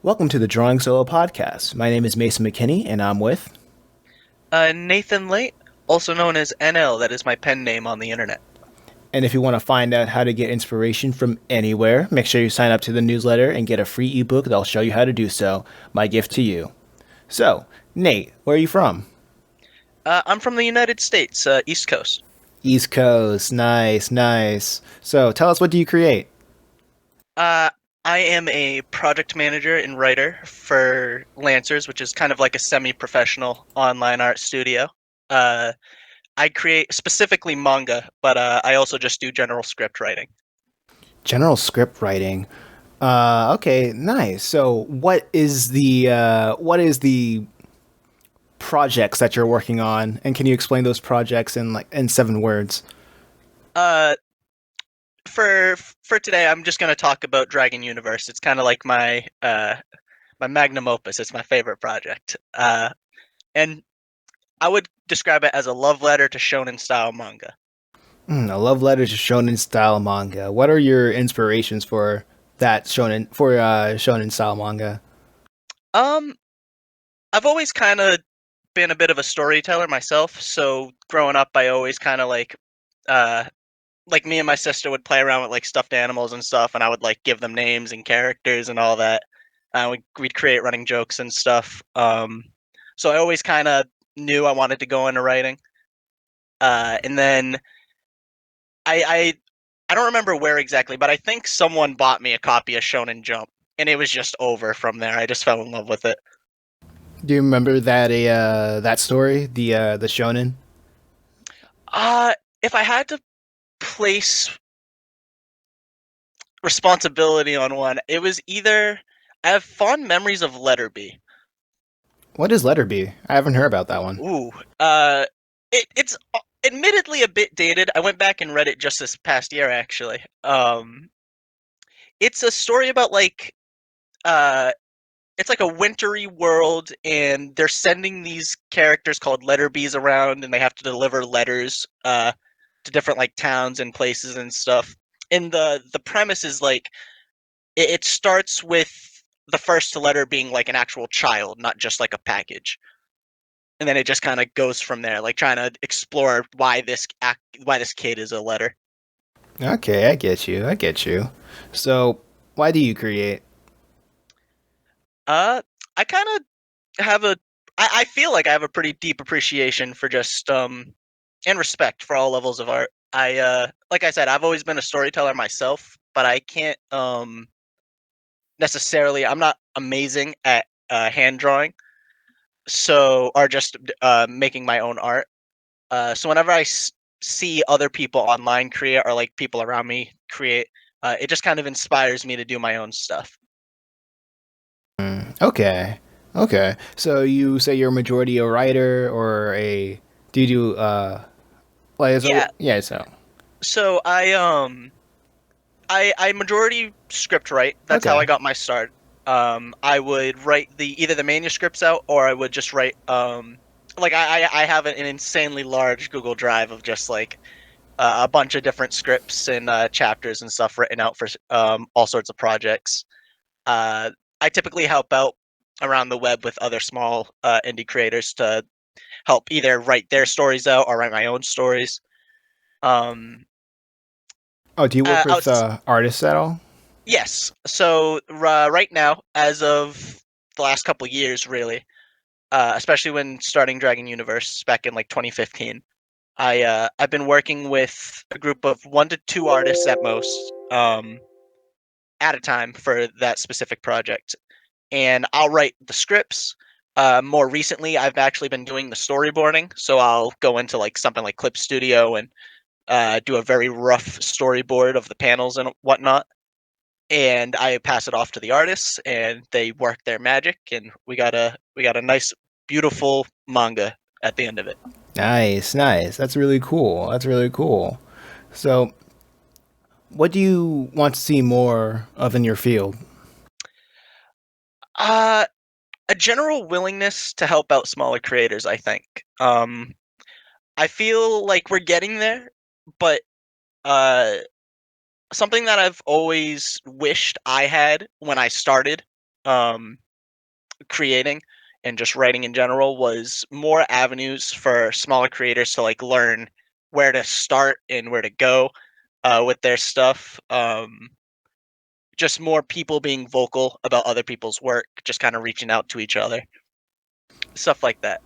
Welcome to the Drawing Solo podcast. My name is Mason McKinney, and I'm with. Nathan Late, also known as NL, that is my pen name on the internet. And if you want to find out how to get inspiration from anywhere, make sure you sign up to the newsletter and get a free ebook that'll show you how to do so. My gift to you. So, Nate, where are you from? I'm from the United States, East Coast. East Coast. Nice, nice. So, tell us, what do you create? Uh, I am a project manager and writer for Lancers, which is kind of like a semi-professional online art studio. Uh, I create specifically manga, but I also just do general script writing. General script writing. Okay, nice. So, what is the projects that you're working on, and can you explain those projects in 7 words? Uh, for today, I'm just going to talk about Dragon Universe. It's kind of like my magnum opus. It's my favorite project. And I would describe it as a love letter to shonen style manga. A love letter to shonen style manga. What are your inspirations for shonen style manga? Um, I've always kind of been a bit of a storyteller myself, so growing up, I always kind of uh, like me and my sister would play around with like stuffed animals and stuff, and I would like give them names and characters and all that. We'd create running jokes and stuff. So I always kind of knew I wanted to go into writing. And then I, I I don't remember where exactly, but I think someone bought me a copy of Shonen Jump, and it was just over from there. I just fell in love with it. Do you remember that story, the shonen? Uh, if I had to place responsibility on one, it was either I have fond memories of Letter B. What is letter B? I haven't heard about that one. Ooh, it's admittedly a bit dated. I went back and read it just this past year, actually. It's a story about uh, it's like a wintry world, and they're sending these characters called letter bees around, and they have to deliver letters to different like towns and places and stuff. And the premise is like it starts with the first letter being like an actual child, not just like a package, and then it just kind of goes from there, like trying to explore why this kid is a letter. Okay, I get you. I get you. So, why do you create? Uh, I kind of have a I feel like I have a pretty deep appreciation for just and respect for all levels of art. Like I said, I've always been a storyteller myself, but I can't necessarily I'm not amazing at hand drawing, so or just making my own art. So whenever see other people online create or like people around me create, it just kind of inspires me to do my own stuff. Okay, okay. So you say you're a majority a writer or a do you do like so Yeah. yeah so So I majority script write. That's how I okay. got my start. I would write the either the manuscripts out, or I would just write like I have an insanely large Google Drive of just like a bunch of different scripts and chapters and stuff written out for all sorts of projects. Uh, I typically help out around the web with other small indie creators to help either write their stories out or write my own stories. Um, Oh, do you work with Out artists at all? Yes. So right now, as of the last couple years, really, especially when starting Dragon Universe back in like 2015, I've been working with a group of 1 to 2 artists at most, at a time for that specific project, and I'll write the scripts. More recently, I've actually been doing the storyboarding, so I'll go into like something like Clip Studio and do a very rough storyboard of the panels and whatnot, and I pass it off to the artists, and they work their magic, and we got a nice, beautiful manga at the end of it. Nice, nice. That's really cool. That's really cool. So, what do you want to see more of in your field? Uh, a general willingness to help out smaller creators, I think. I feel like we're getting there, but uh, something that I've always wished I had when I started um, creating and just writing in general was more avenues for smaller creators to like learn where to start and where to go with their stuff. Just more people being vocal about other people's work, just kind of reaching out to each other, stuff like that.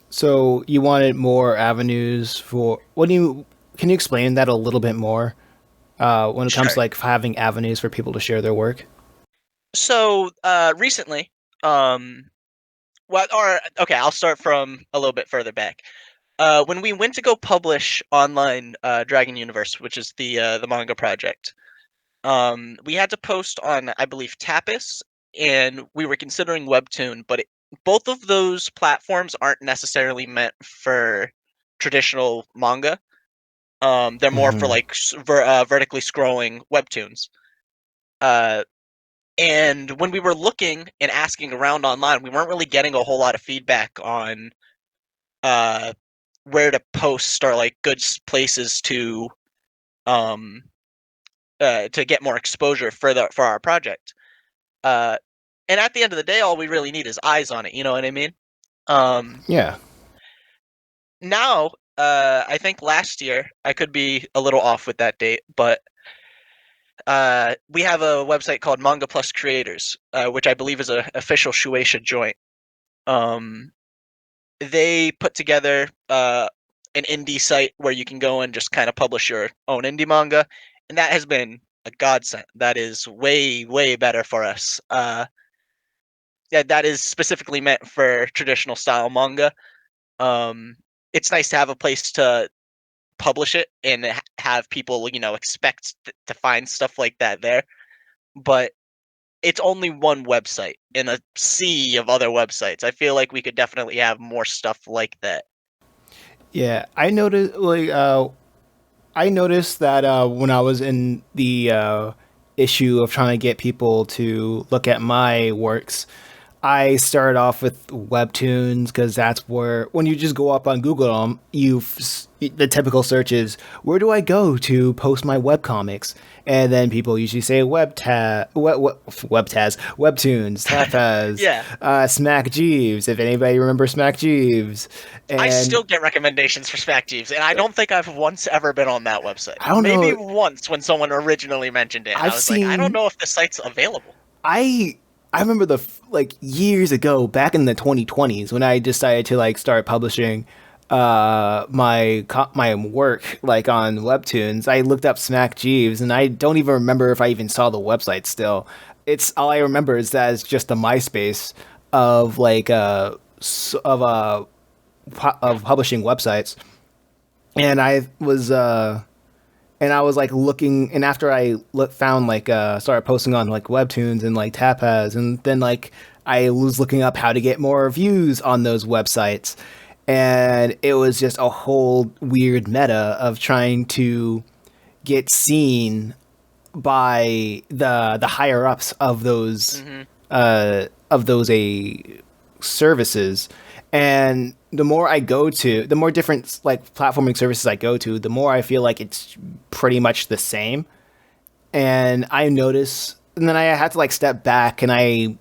So you wanted more avenues for what do you can you explain that a little bit more when it comes to Sure. like having avenues for people to share their work? So recently, um, well, or okay, I'll start from a little bit further back. When we went to go publish online Dragon Universe, which is the manga project, we had to post on, I believe, Tapas, and we were considering Webtoon, but both of those platforms aren't necessarily meant for traditional manga. They're more for Hmm. like vertically scrolling webtoons. Uh, and when we were looking and asking around online, we weren't really getting a whole lot of feedback on uh, where to post or like good places um, to get more exposure for our project. Uh, and at the end of the day, all we really need is eyes on it. You know what I mean? Um, Yeah. Now, I think last year, I could be a little off with that date, but we have a website called Manga Plus Creators, which I believe is a official Shueisha joint. Um, they put together an indie site where you can go and just kind of publish your own indie manga, and that has been a godsend. That is way, way better for us. Yeah, that is specifically meant for traditional style manga. Um, it's nice to have a place to publish it and have people, expect to find stuff like that there. But it's only one website in a sea of other websites. I feel like we could definitely have more stuff like that. Yeah, I noticed that when I was in the issue of trying to get people to look at my works, I started off with webtoons because that's where when you just go up on Google, the typical search is where do I go to post my webcomics, and then people usually say webtoons, tapas, Yeah, Smack Jeeves. If anybody remembers Smack Jeeves, I and still get recommendations for Smack Jeeves, and I don't think I've once ever been on that website. I don't Maybe know. once when someone originally mentioned it, and I I've was like, I don't seen know if the site's available. I I remember like years ago, back in the 2020s, when I decided to like start publishing my work like on webtoons. I looked up Smack Jeeves, and I don't even remember if I even saw the website still. It's all I remember is that it's just a MySpace of like of publishing websites. And I was like looking, and after found like started posting on like webtoons and like tapas, and then like I was looking up how to get more views on those websites, and it was just a whole weird meta of trying to get seen by the higher ups Hmm. of those services. And the more different like platforming services I go to, the more I feel like it's pretty much the same. And I notice, and then I had to like step back, and I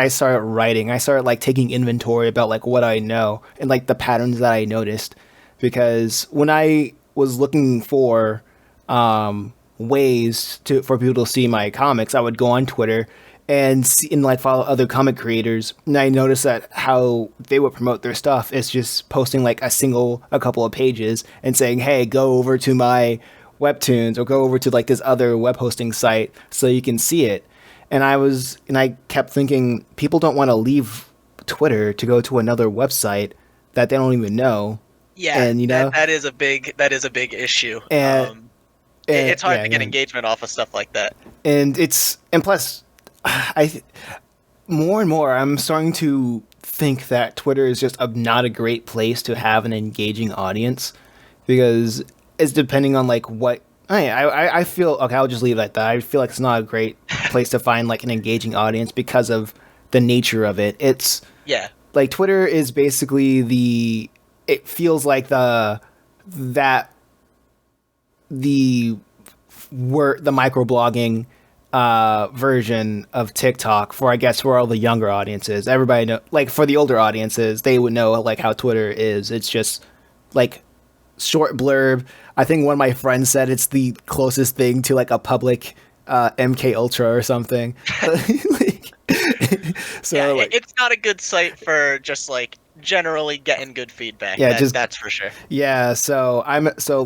started writing. I started like taking inventory about like what I know and like the patterns that I noticed, because when I was looking for ways to for people to see my comics, I would go on Twitter and like follow other comic creators, and I noticed that how they would promote their stuff is just posting like a couple of pages and saying, "Hey, go over to my webtoons or go over to like this other web hosting site so you can see it." And I kept thinking people don't want to leave Twitter to go to another website that they don't even know, Yeah, and that is a big issue. and It's hard yeah, to get engagement off of stuff like that. and plus, I more and more I'm starting to think that Twitter is just not a great place to have an engaging audience, because it's depending on like what I feel. Okay, I'll just leave it at that. I feel like it's not a great place to find like an engaging audience because of the nature of it. It's Yeah. like Twitter is basically it feels like that the word the microblogging version of TikTok for, I guess, for all the younger audiences. Everybody know, like for the older audiences, they would know like how Twitter is. It's just like short blurb. I think one of my friends said it's the closest thing to like a public MK Ultra or something. Like, Yeah, so like it's not a good site for just like generally getting good feedback. yeah, That just that's for sure. yeah, so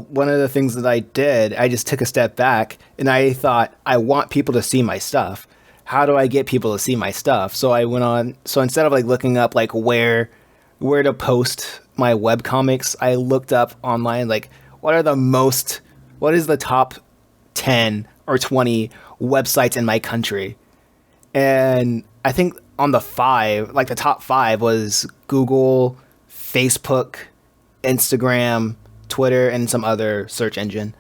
one of the things that I did, I just took a step back and I thought I want people to see my stuff. How do I get people to see my stuff? So I went on so instead of like looking up like where to post my web comics, I looked up online like what is the top 10 or 20 websites in my country. And I think on the five, like the top five was Google, Facebook, Instagram, Twitter, and some other search engine,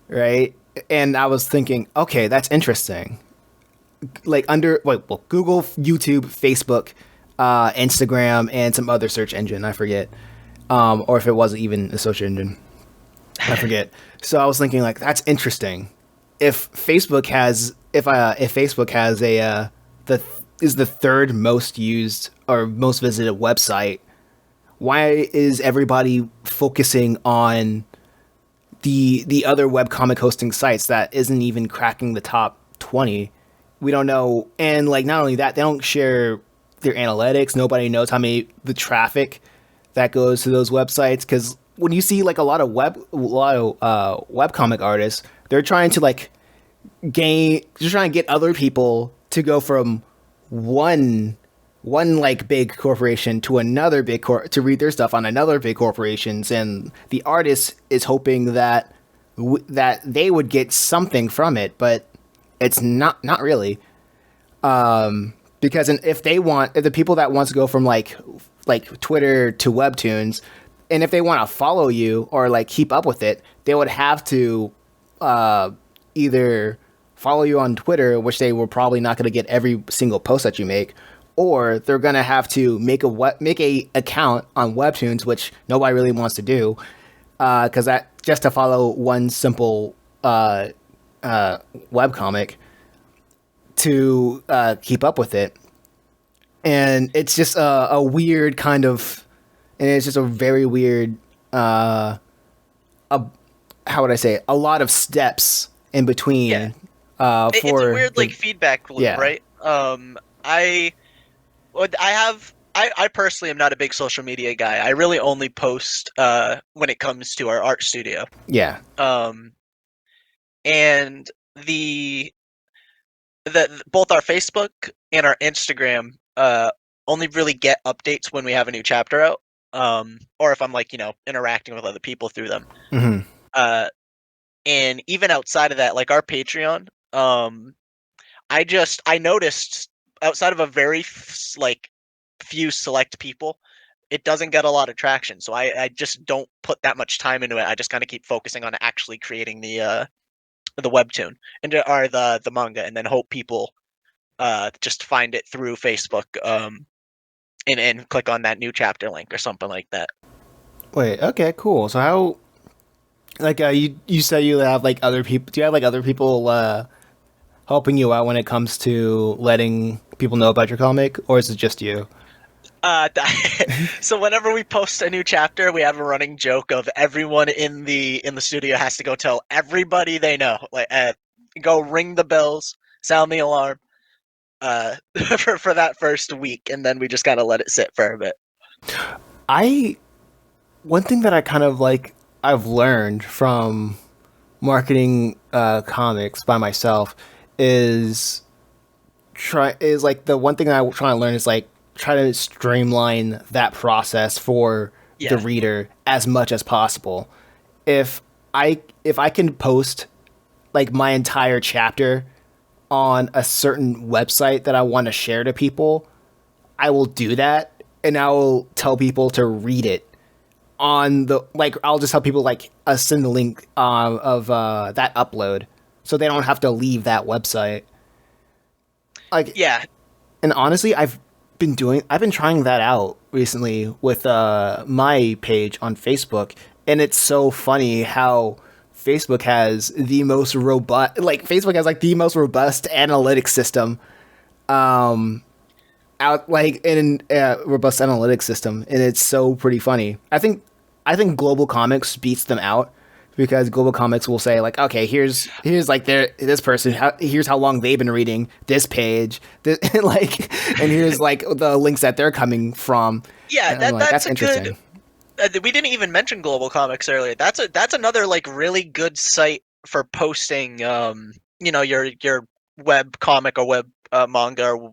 right? And I was thinking, okay, that's interesting. Like well, Google, YouTube, Facebook, Instagram, and some other search engine. I forget, or if it wasn't even a search engine, I forget. So I was thinking, like, that's interesting. If Facebook has a the is the third most used or most visited website, why is everybody focusing on the other webcomic hosting sites that isn't even cracking the top 20? We don't know. And like not only that, they don't share their analytics. Nobody knows how many the traffic that goes to those websites, cuz when you see like a lot of webcomic artists, they're trying to like just trying to get other people to go from one like big corporation to another to read their stuff on another big corporations, and the artist is hoping that that they would get something from it, but it's not really, because if the people that want to go from like Twitter to webtoons, and if they want to follow you or like keep up with it, they would have to either follow you on Twitter, which they were probably not going to get every single post that you make, or they're going to have to make a account on Webtoons, which nobody really wants to do, because that just to follow one simple webcomic to keep up with it. And it's just a weird kind of, and it's just a very weird, how would I say it? A lot of steps in between. Yeah. It's a For weird like feedback loop, yeah. right? I I personally am not a big social media guy. I really only post when it comes to our art studio. Yeah. Um, and the both our Facebook and our Instagram only really get updates when we have a new chapter out. Or if I'm like, interacting with other people through them. Hmm. Uh, and even outside of that, like our Patreon, I noticed outside of a very like few select people, it doesn't get a lot of traction. So I just don't put that much time into it. I just kind of keep focusing on actually creating the webtoon and or the manga, and then hope people just find it through Facebook and click on that new chapter link or something like that. Wait. Okay. Cool. So how? Like you say you have like other people. Do you have like other people helping you out when it comes to letting people know about your comic, or is it just you? Uh, so whenever we post a new chapter, we have a running joke of everyone in the studio has to go tell everybody they know, like go ring the bells, sound the alarm, uh, for that first week, and then we just gotta let it sit for a bit. I One thing that I kind of like I've learned from marketing comics by myself is like the one thing I try to learn is like try to streamline that process for the Yeah, reader as much as possible. If I can post like my entire chapter on a certain website that I want to share to people, I will do that, and I will tell people to read it on the like. I'll just tell people like send the link of that upload, so they don't have to leave that website. Like, yeah, and honestly, I've been trying that out recently with my page on Facebook, and it's so funny how Facebook has the most robust, like Facebook has like the most robust analytics system out, like in robust analytics system, and it's so pretty funny. I think Global Comics beats them out because Global Comics will say like, okay, here's like their this person, here's how long they've been reading this page, like, and here's like the links that they're coming from, Yeah, and I'm like, that's that's a good. interesting. We didn't even mention Global Comics earlier. That's another like really good site for posting your web comic or web manga or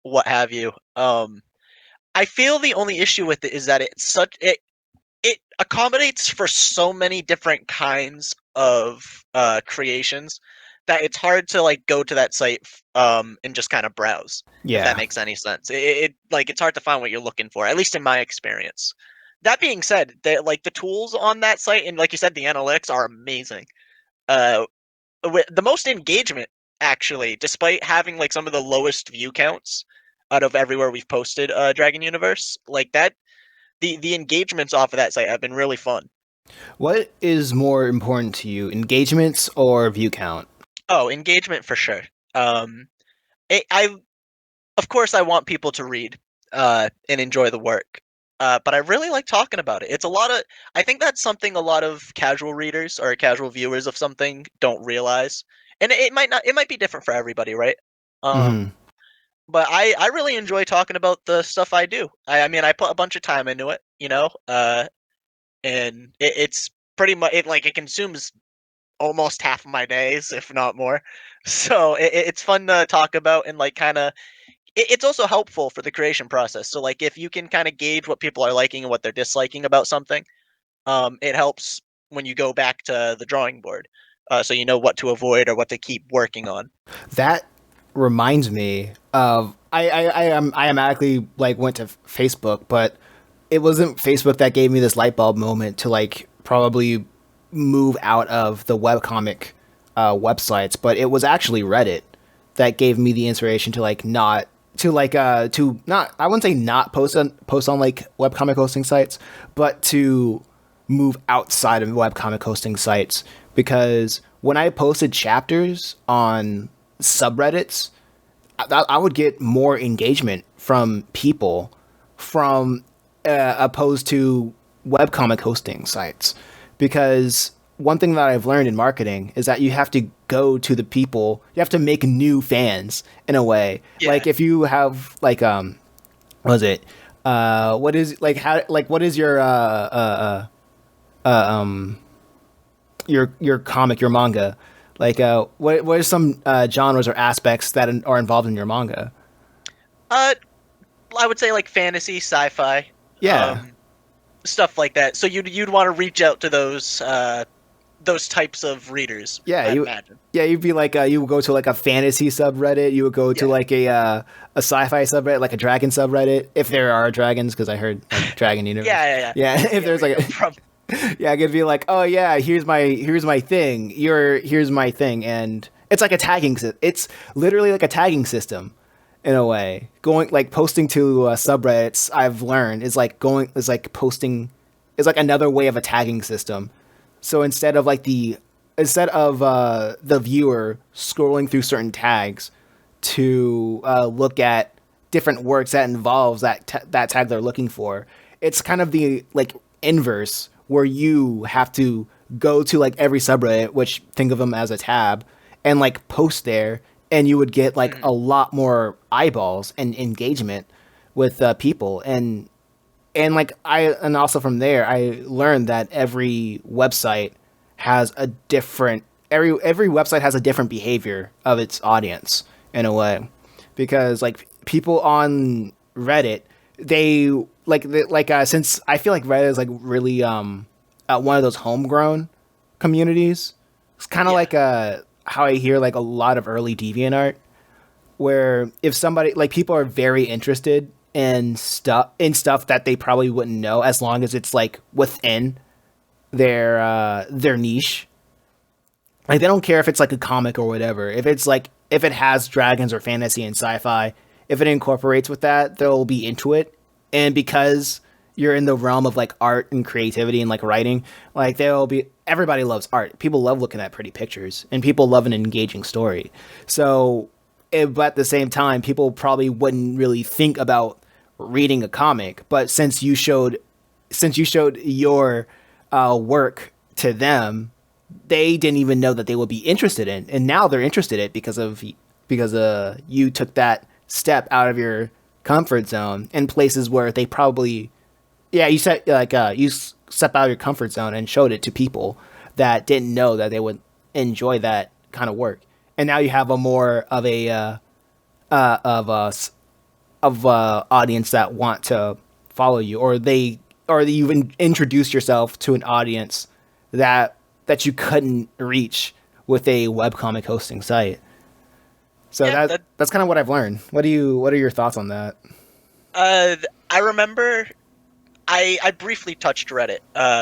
what have you. I feel the only issue with it is that it accommodates for so many different kinds of creations that it's hard to like go to that site and just kind of browse, if that Yeah. makes any sense. Like it's hard to find what you're looking for, at least in my experience. That being said, like the tools on that site and like you said, the analytics are amazing. Uh, with the most engagement actually, despite having like some of the lowest view counts out of everywhere we've posted Dragon Universe, like that the engagements off of that site have been really fun. What is more important to you, engagements or view count? Oh, engagement for sure. Um, I of course I want people to read and enjoy the work, but I really like talking about it. It's a lot of I think that's something a lot of casual readers or casual viewers of something don't realize, and it might not it might be different for everybody, right? Hmm. But I really enjoy talking about the stuff I do. I mean I put a bunch of time into it, and it's pretty much it consumes almost half of my days, if not more. So it's fun to talk about and like kind of. It's also helpful for the creation process. So like if you can kind of gauge what people are liking and what they're disliking about something, it helps when you go back to the drawing board, so you know what to avoid or what to keep working on. That reminds me of I automatically like went to Facebook, but it wasn't Facebook that gave me this light bulb moment to like probably move out of the webcomic websites, but it was actually Reddit that gave me the inspiration to like not to not, I wouldn't say not post on like webcomic hosting sites, but to move outside of webcomic hosting sites, because when I posted chapters on subreddits, I would get more engagement from people from opposed to webcomic hosting sites. Because one thing that I've learned in marketing is that you have to go to the people, you have to make new fans in a way. Yeah. Like if you have like what was it? What is like how like what is your comic, your manga? Like what are some genres or aspects that are involved in your manga? Uh, I would say like fantasy, sci-fi, Yeah. stuff like that. So you'd want to reach out to those types of readers, Yeah, I'd you. imagine. Yeah, you'd be like you would go to like a fantasy subreddit. You would go to Yeah. like a sci-fi subreddit, like a dragon subreddit, if there are dragons, because I heard like Dragon Universe. Yeah, yeah, yeah. Yeah, if Yeah, there's where you like come from. yeah, I could be like, oh yeah, here's my thing. Here's my thing, and it's like a tagging. It's literally like a tagging system, in a way. Going like posting to subreddits, I've learned is like posting is like another way of a tagging system. So instead of the viewer scrolling through certain tags to look at different works that involves that tag they're looking for, it's kind of the like inverse, where you have to go to like every subreddit, which think of them as a tab, and like post there, and you would get like a Mm, lot more eyeballs and engagement with people. And also from there I learned that every website has a different behavior of its audience, in a way, because like people on Reddit, they since I feel like Reddit is like really one of those homegrown communities. It's kind of yeah. like how I hear like a lot of early DeviantArt, where if somebody like people are very interested in stuff that they probably wouldn't know, as long as it's like within their niche. Like they don't care if it's like a comic or whatever. If it's like if it has dragons or fantasy and sci-fi, if it incorporates with that, they'll be into it. And because you're in the realm of like art and creativity and like writing, like they'll be everybody loves art. People love looking at pretty pictures and people love an engaging story. So, but at the same time, people probably wouldn't really think about reading a comic. But since you showed your work to them, they didn't even know that they would be interested in, and now they're interested in it because you took that step out of your comfort zone in places where they probably yeah, you said like step out of your comfort zone and showed it to people that didn't know that they would enjoy that kind of work, and now you have a more of a of a audience that want to follow you, or you've introduced yourself to an audience that you couldn't reach with a webcomic hosting site. So Yeah, that that's kind of what I've learned. What are your thoughts on that? uh, I remember I briefly touched Reddit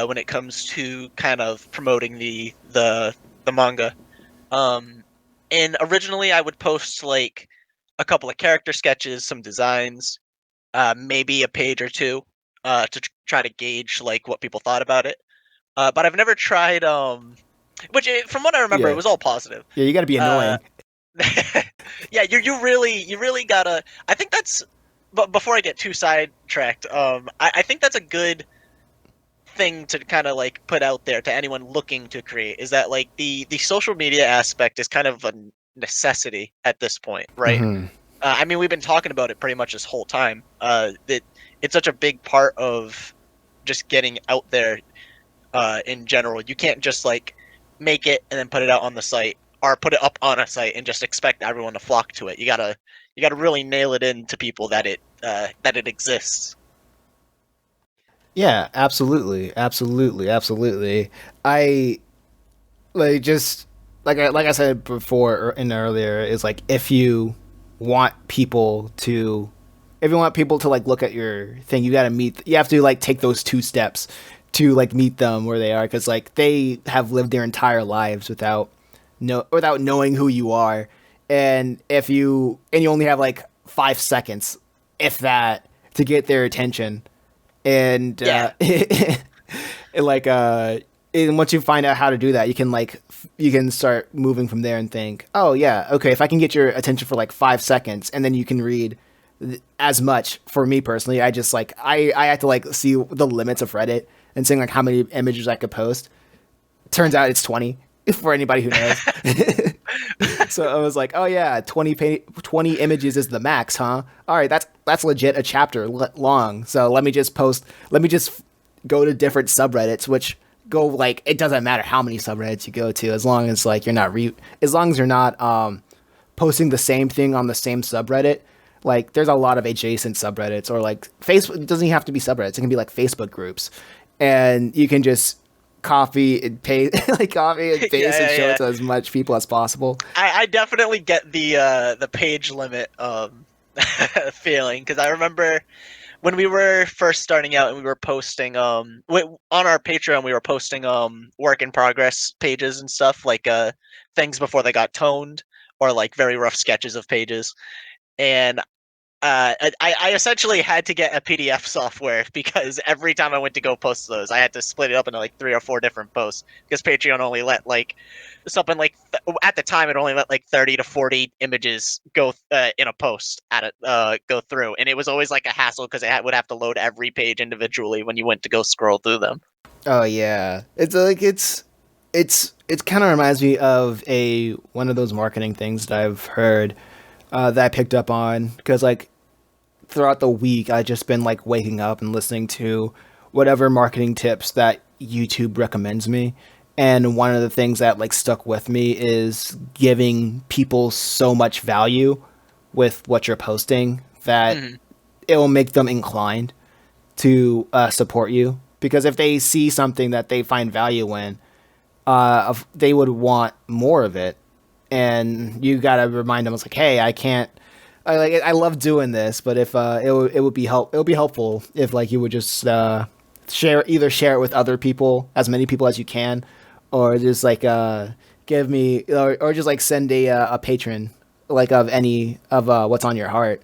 when it comes to kind of promoting the manga. Um, and originally I would post like a couple of character sketches, some designs, maybe a page or two, to try to gauge like what people thought about it. But I've never tried. From what I remember, it Yeah, was all positive. yeah, you got to be Uh, annoying. yeah, you really gotta. I think that's. But before I get too sidetracked, I think that's a good thing to kind of like put out there to anyone looking to create is that like the social media aspect is kind of a necessity at this point, right? Hmm. I mean, we've been talking about it pretty much this whole time. That it's such a big part of just getting out there in general. You can't just like make it and then put it out on the site or put it up on a site and just expect everyone to flock to it. You gotta really nail it into people that it exists. Yeah, absolutely, absolutely, absolutely. I like just like I said before and earlier is like want people to if you want people to like look at your thing, you have to like take those two steps to like meet them where they are, because like they have lived their entire lives without knowing who you are, and you only have like 5 seconds, if that, to get their attention, and Yeah, like and once you find out how to do that, you can start moving from there and think, oh yeah, okay, if I can get your attention for like 5 seconds, and then you can read as much. For me personally, I just like I have to like see the limits of Reddit and seeing like how many images I could post. Turns out it's 20 for anybody who knows. So I was like, oh yeah, 20 images is the max, huh? All right, that's legit a chapter long. So let me just go to different subreddits, which go like it doesn't matter how many subreddits you go to, as long as like as long as you're not posting the same thing on the same subreddit. Like there's a lot of adjacent subreddits, or like Facebook, it doesn't even have to be subreddits. It can be like Facebook groups, and you can just copy and paste like copy and yeah, paste and yeah, show it yeah. to as much people as possible. I definitely get the page limit feeling because I remember when we were first starting out and we were posting on our Patreon we were posting work in progress pages and stuff like things before they got toned or like very rough sketches of pages and I essentially had to get a PDF software because every time I went to go post those, I had to split it up into like 3 or 4 different posts because Patreon only let like something like at the time it only let like 30 to 40 images go in a post at it go through, and it was always like a hassle because would have to load every page individually when you went to go scroll through them. Oh yeah, it kind of reminds me of a one of those marketing things that I've heard, that I picked up on, because like throughout the week I just been like waking up and listening to whatever marketing tips that YouTube recommends me. And one of the things that like stuck with me is giving people so much value with what you're posting that Hmm. it will make them inclined to support you. Because if they see something that they find value in, they would want more of it. And you gotta remind them, it's like, hey, I can't. I love doing this, but if it would be it would be helpful if like you would just share it with other people, as many people as you can, or just like give me, or just like send a patron like of any of what's on your heart.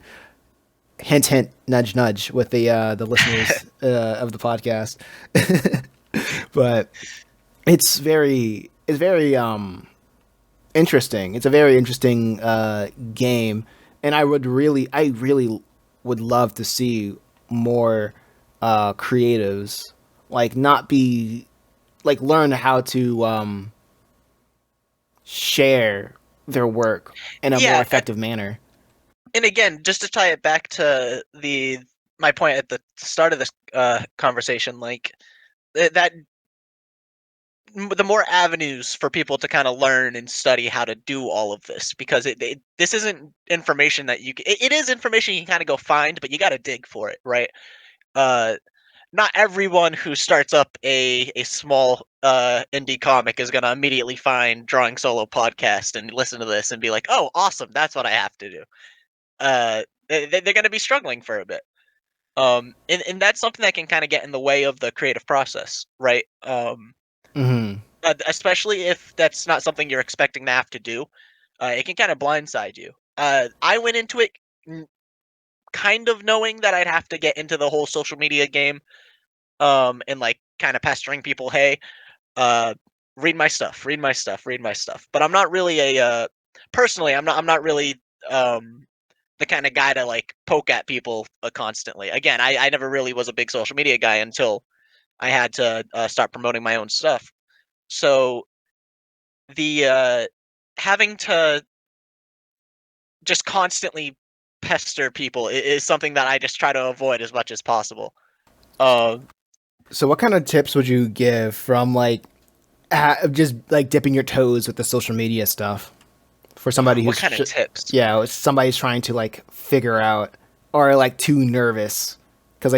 hint, hint, nudge, nudge with the listeners of the podcast. But it's very interesting. It's a very interesting game, and I really would love to see more creatives like not be like learn how to share their work in a more Yeah, effective manner. and again, just to tie it back to the my point at the start of this conversation, like that the more avenues for people to kind of learn and study how to do all of this, because this isn't information that it is information you can kind of go find, but you got to dig for it, right? uh Not everyone who starts up a small indie comic is going to immediately find Drawing Solo podcast and listen to this and be like, oh, awesome, that's what I have to do. They're going to be struggling for a bit. And that's something that can kind of get in the way of the creative process, right? Hmm. Especially if that's not something you're expecting to have to do. It can kind of blindside you. I went into it kind of knowing that I'd have to get into the whole social media game, and like kind of pestering people, hey, uh, read my stuff, read my stuff, read my stuff. But I'm not really personally, I'm not really the kind of guy to like poke at people constantly. Again, I never really was a big social media guy until I had to start promoting my own stuff. So the having to just constantly pester people is something that I just try to avoid as much as possible. Um, So, what kind of tips would you give from like just like dipping your toes with the social media stuff for somebody what kind of who's tips? yeah, somebody's trying to like figure out or like too nervous because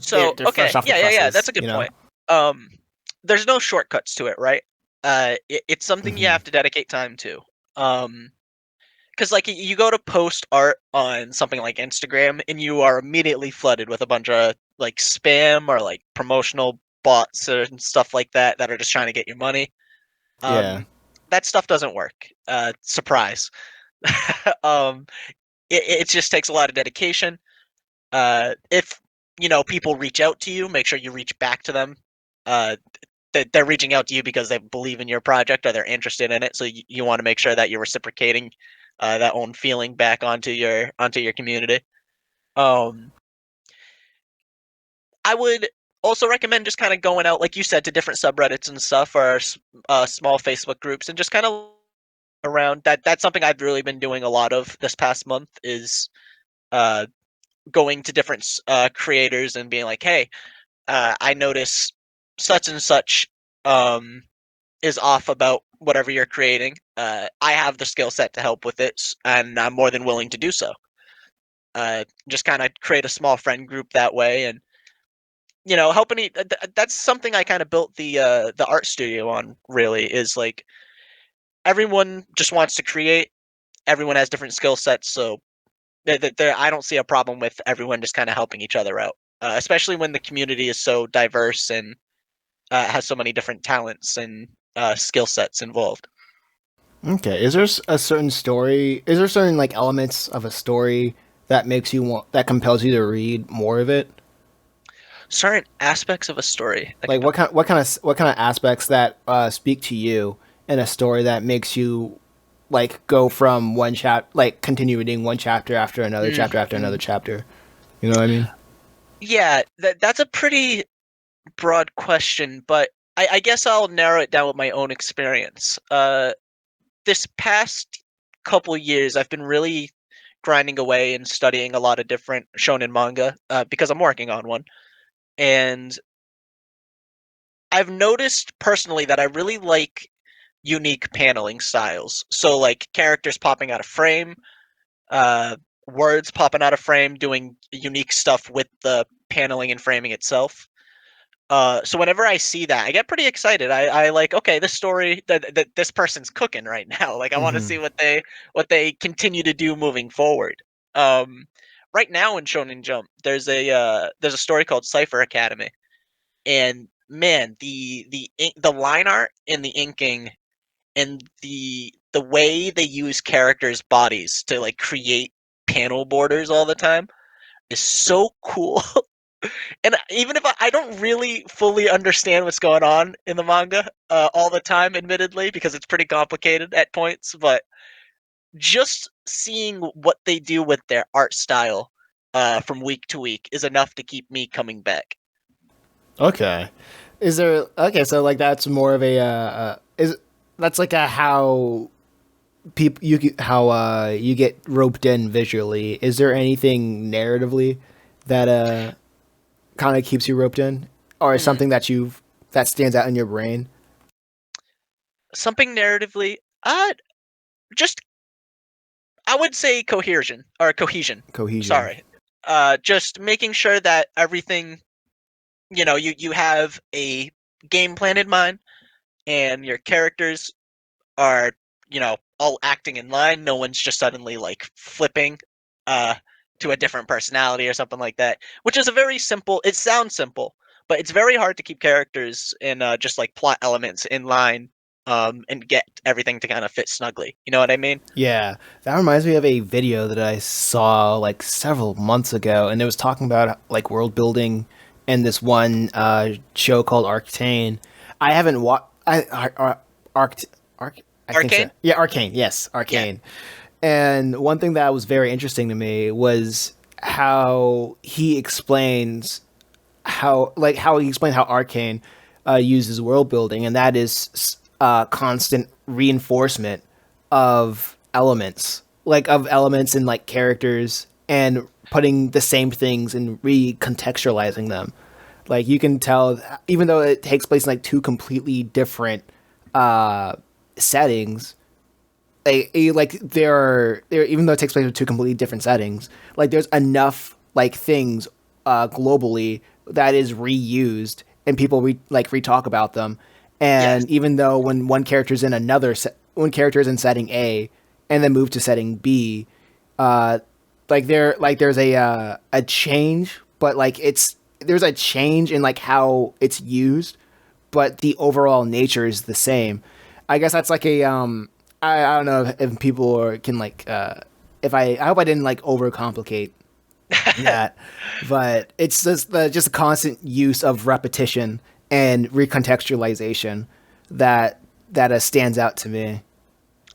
So they're fresh okay, off the yeah, that's presses, a you good know. point. Um, there's no shortcuts to it, right? It's something you Hmm. have to dedicate time to. Um, because like you go to post art on something like Instagram, and you are immediately flooded with a bunch of like spam or like promotional bots and stuff like that that are just trying to get your money. Yeah. Um, that stuff doesn't work. Surprise. um, it just takes a lot of dedication. If people reach out to you, make sure you reach back to them. Uh, that they're reaching out to you because they believe in your project or they're interested in it. So you want to make sure that you're reciprocating that own feeling back onto your community. Um, I would also recommend just kind of going out, like you said, to different subreddits and stuff, or small Facebook groups, and just kind of around. That's something I've really been doing a lot of this past month is uh, going to different creators and being like, hey, I notice such and such um, is off about whatever you're creating. I have the skill set to help with it, and I'm more than willing to do so. Just kind of create a small friend group that way, and helping. That's something I kind of built the art studio on. Really, is like everyone just wants to create. Everyone has different skill sets, so I don't see a problem with everyone just kind of helping each other out. Especially when the community is so diverse and has so many different talents and skill sets involved. Okay. Is there a certain story? Is there certain like elements of a story that makes you want that compels you to read more of it? Certain aspects of a story that Like compel. what kind of aspects that speak to you in a story that makes you like go from one like continue reading one chapter after another Mm. chapter. You know what I mean? Yeah, that's a pretty broad question, but I guess I'll narrow it down with my own experience. This past couple years, I've been really grinding away and studying a lot of different shonen manga because I'm working on one, and I've noticed personally that I really like unique paneling styles. So like characters popping out of frame, uh, words popping out of frame, doing unique stuff with the paneling and framing itself. So whenever I see that, I get pretty excited. I like, okay, this story that this person's cooking right now. Like I want to Mm-hmm. see what they continue to do moving forward. Um, right now in Shonen Jump, there's a story called Cipher Academy, and man, the line art and the inking and the way they use characters' bodies to like create panel borders all the time is so cool. And even if I don't really fully understand what's going on in the manga all the time, admittedly, because it's pretty complicated at points, but just seeing what they do with their art style from week to week is enough to keep me coming back. Okay. Is there okay? So like that's more of a is that's like a how people how you get roped in visually. Is there anything narratively that kind of keeps you roped in, or Hmm. something that that stands out in your brain? Something narratively, just I would say cohesion or cohesion. Cohesion. Sorry, just making sure that everything you have a game plan in mind and your characters are all acting in line. No one's just suddenly like flipping uh to a different personality or something like that, which is a very simple, it sounds simple, but it's very hard to keep characters and just like plot elements in line, and get everything to kind of fit snugly, you know what I mean? Yeah, that reminds me of a video that I saw like several months ago, and it was talking about like world building in this one show called Arcane. I haven't watched. Arc, Arc, I think so. Arcane. Yeah, Arcane. Yes, Yeah. Arcane. And one thing that was very interesting to me was how he explains how he explained how Arcane uses world building, and that is constant reinforcement of elements, like of elements and like characters, and putting the same things and recontextualizing them. Like you can tell, even though it takes place in like two completely different settings, like there even though it takes place in two completely different settings, like there's enough like things globally that is reused and people re-talk about them. Yes. And even though when one character is in setting A and then move to setting B, uh there's a change, but like there's a change in like how it's used, but the overall nature is the same. I guess that's like a I don't know if people can like if I hope I didn't like overcomplicate that, but it's just a constant use of repetition and recontextualization that stands out to me.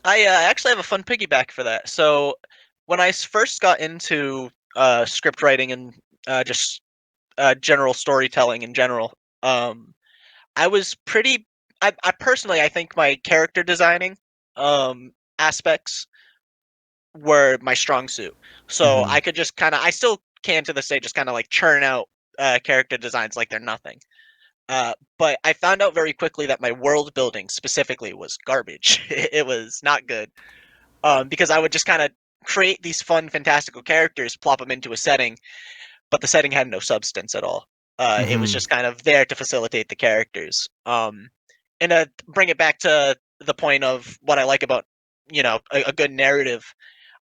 I actually have a fun piggyback for that. So when I first got into script writing and just general storytelling in general, um, I was pretty. I personally, I think my character designing aspects were my strong suit. So Hmm. I could just kind of, I still can to this day, just kind of like churn out character designs like they're nothing. But I found out very quickly that my world building specifically was garbage. It was not good, because I would just kind of create these fun, fantastical characters, plop them into a setting, but the setting had no substance at all. It was Hmm. just kind of there to facilitate the characters. And bring it back to the point of what I like about a good narrative.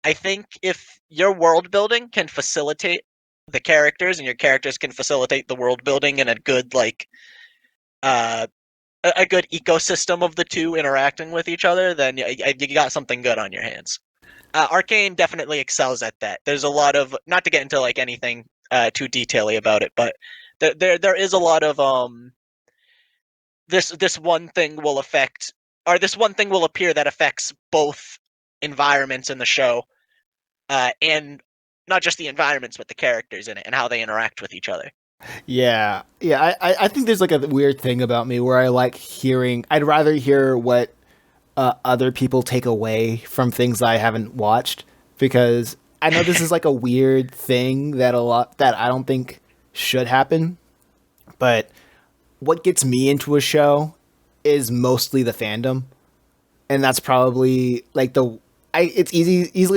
I think if your world building can facilitate the characters and your characters can facilitate the world building in a good uh a good ecosystem of the two interacting with each other, then you got something good on your hands. Arcane definitely excels at that. There's a lot of, not to get into like anything too detaily about it, but there is a lot of this one thing will affect, or this one thing will appear that affects both environments in the show, and not just the environments but the characters in it and how they interact with each other. Yeah, yeah. I think there's like a weird thing about me where I like hearing. I'd rather hear what other people take away from things I haven't watched, because I know this is like a weird thing that a lot that I don't think should happen. But what gets me into a show is mostly the fandom, and that's probably like the I. It's easy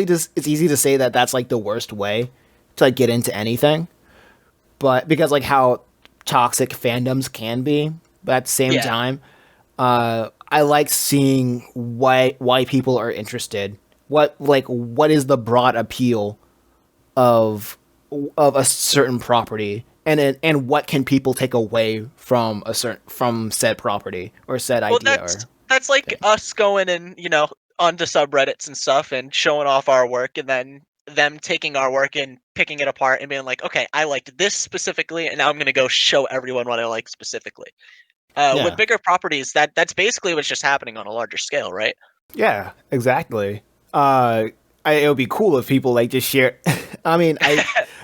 to say that that's like the worst way to like get into anything, but because like how toxic fandoms can be, but at the same Yeah. time, I like seeing why people are interested. What is the broad appeal of a certain property, and what can people take away from said property or said Well, idea that's or that's like thing. us going and onto subreddits and stuff and showing off our work, and then them taking our work and picking it apart and being like, okay, I liked this specifically, and now I'm going to go show everyone what I like specifically. With Yeah. bigger properties, that's basically what's just happening on a larger scale, right? Yeah, exactly. Uh, it would be cool if people like just share. I mean,